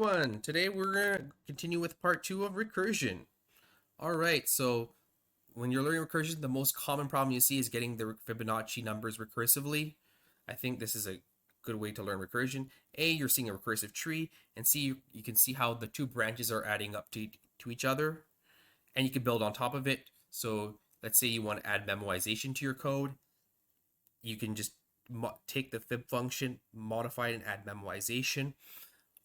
everyone. Today we're going to continue with part 2 of recursion. All right, so when you're learning recursion, the most common problem you see is getting the Fibonacci numbers recursively. I think this is a good way to learn recursion. A, you're seeing a recursive tree, and C, you can see how the two branches are adding up to each other, and you can build on top of it. So let's say you want to add memoization to your code. You can just take the fib function, modify it, and add memoization.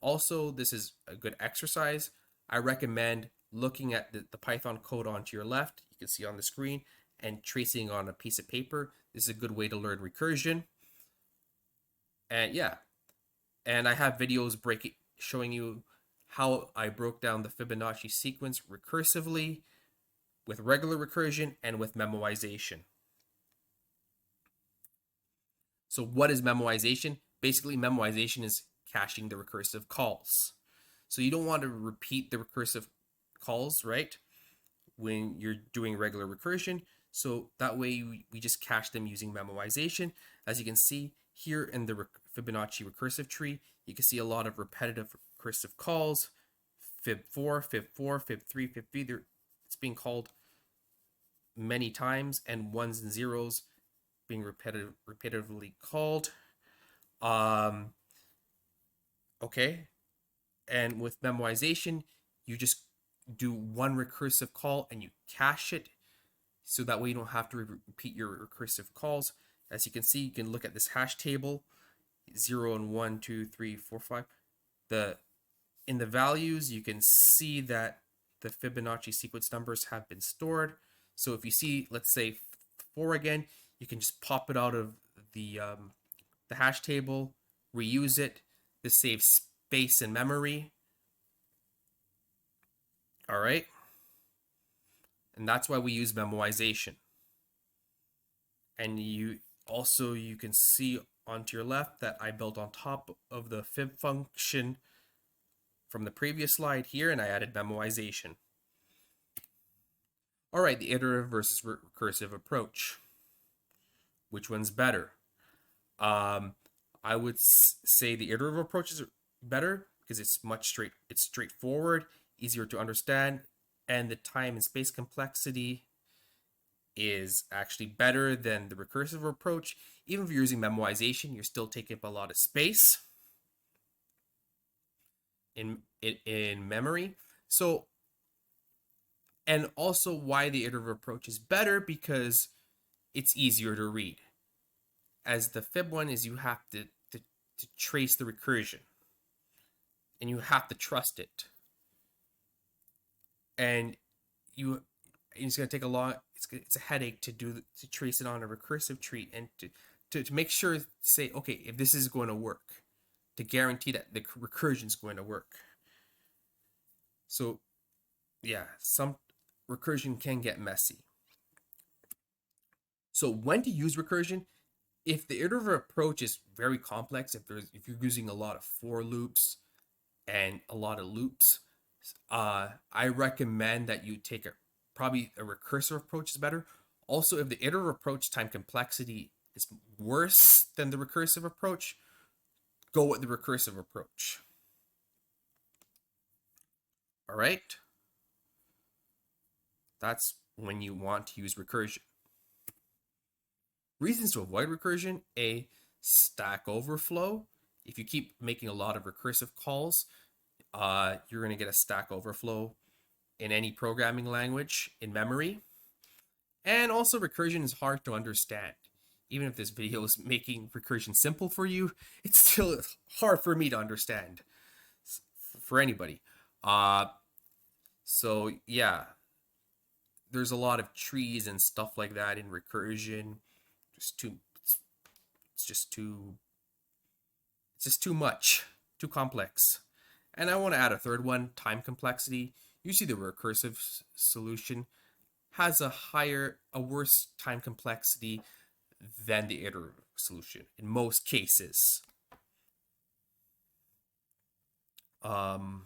Also, this is a good exercise. I recommend looking at the Python code onto your left, you can see on the screen, and tracing on a piece of paper. This is a good way to learn recursion. And yeah, and I have videos showing you how I broke down the Fibonacci sequence recursively with regular recursion and with memoization. So what is memoization? Basically, memoization is caching the recursive calls. So you don't want to repeat the recursive calls, right, when you're doing regular recursion. So that way we just cache them using memoization. As you can see here in the Fibonacci recursive tree, you can see a lot of repetitive recursive calls. Fib4, Fib4, Fib3, Fib3. It's being called many times, and ones and zeros being repetitively called. Okay, and with memoization, you just do one recursive call and you cache it, so that way you don't have to repeat your recursive calls. As you can see, you can look at this hash table, 0 and 1, 2, 3, 4, 5. In the values, you can see that the Fibonacci sequence numbers have been stored. So if you see, let's say 4 again, you can just pop it out of the hash table, reuse it. This saves space and memory. All right. And that's why we use memoization. And you can see onto your left that I built on top of the fib function from the previous slide here, and I added memoization. All right, the iterative versus recursive approach. Which one's better? I would say the iterative approach is better because it's straightforward, easier to understand, and the time and space complexity is actually better than the recursive approach. Even if you're using memoization, you're still taking up a lot of space in memory. So, and also why the iterative approach is better, because it's easier to read. As the fib one is, you have to trace the recursion, and you have to trust it. And it's going to take a lot. It's a headache to trace it on a recursive tree, and to make sure, say, okay, if this is going to work, to guarantee that the recursion is going to work. So yeah, some recursion can get messy. So when to use recursion? If the iterative approach is very complex, if you're using a lot of for loops and a lot of loops, I recommend that you take probably a recursive approach is better. Also, if the iterative approach time complexity is worse than the recursive approach, go with the recursive approach. All right? That's when you want to use recursion. Reasons to avoid recursion: A, stack overflow. If you keep making a lot of recursive calls, you're going to get a stack overflow in any programming language in memory. And also, recursion is hard to understand. Even if this video is making recursion simple for you, it's still hard for me to understand for anybody. So yeah, there's a lot of trees and stuff like that in recursion. It's just too much, too complex. And I want to add a third one: time complexity. Usually the recursive solution has a worse time complexity than the iterative solution in most cases. Again,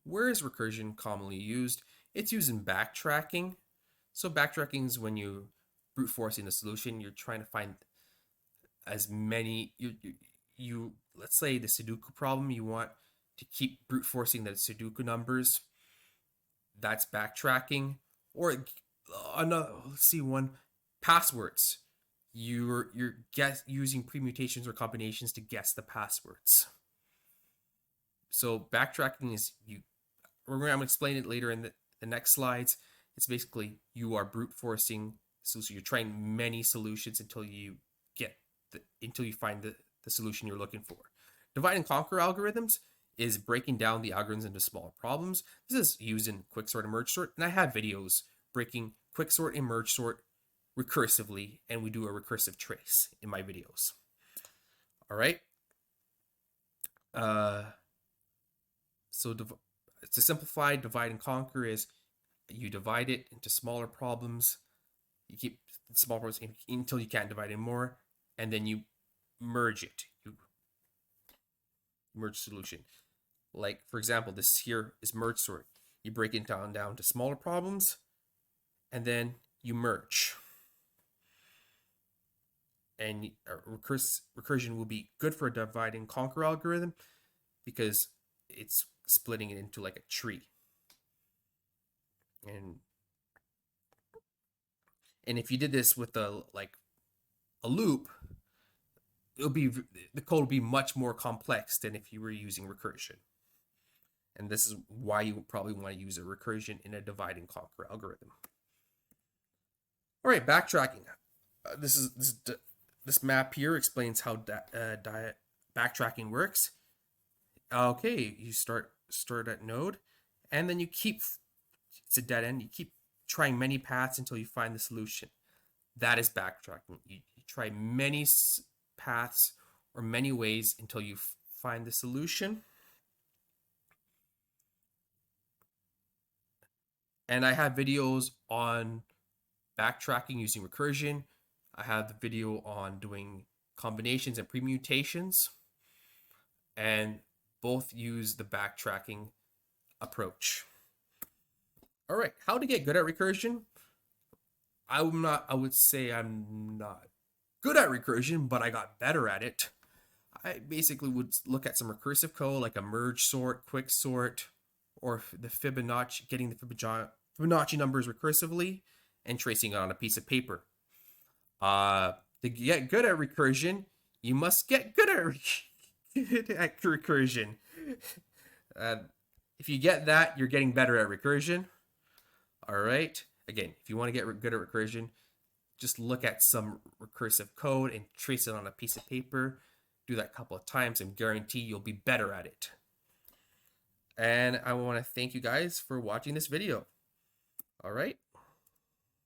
where is recursion commonly used? It's used in backtracking. So backtracking is when you brute forcing the solution. You're trying to find as many, you let's say the Sudoku problem, you want to keep brute forcing the Sudoku numbers. That's backtracking. Or another, let's see, one, passwords. You're using permutations or combinations to guess the passwords. So backtracking is I'm going to explain it later in the next slides. It's basically you are brute forcing. So you're trying many solutions until you find the solution you're looking for. Divide and conquer algorithms is breaking down the algorithms into smaller problems. This is used in quicksort and merge sort, and I have videos breaking quicksort and merge sort recursively, and we do a recursive trace in my videos. All right. So to simplify, divide and conquer is you divide it into smaller problems. You keep small problems until you can't divide anymore, and then you merge it. You merge solution. Like, for example, this here is merge sort. You break it down to smaller problems, and then you merge. And recursion will be good for a divide and conquer algorithm because it's splitting it into like a tree. And if you did this with a loop, the code will be much more complex than if you were using recursion. And this is why you probably want to use a recursion in a divide and conquer algorithm. All right, backtracking. This map here explains how backtracking works. Okay, you start at node, and then you keep, it's a dead end. You keep trying many paths until you find the solution. That is backtracking. You try many paths or many ways until you find the solution. And I have videos on backtracking using recursion. I have the video on doing combinations and permutations, and both use the backtracking approach. All right, how to get good at recursion? I would say I'm not good at recursion, but I got better at it. I basically would look at some recursive code like a merge sort, quick sort, or the Fibonacci, getting the Fibonacci numbers recursively and tracing it on a piece of paper. To get good at recursion, you must get good at recursion. If you get that, you're getting better at recursion. All right. Again, if you want to get good at recursion, just look at some recursive code and trace it on a piece of paper. Do that a couple of times and guarantee you'll be better at it. And I want to thank you guys for watching this video. All right.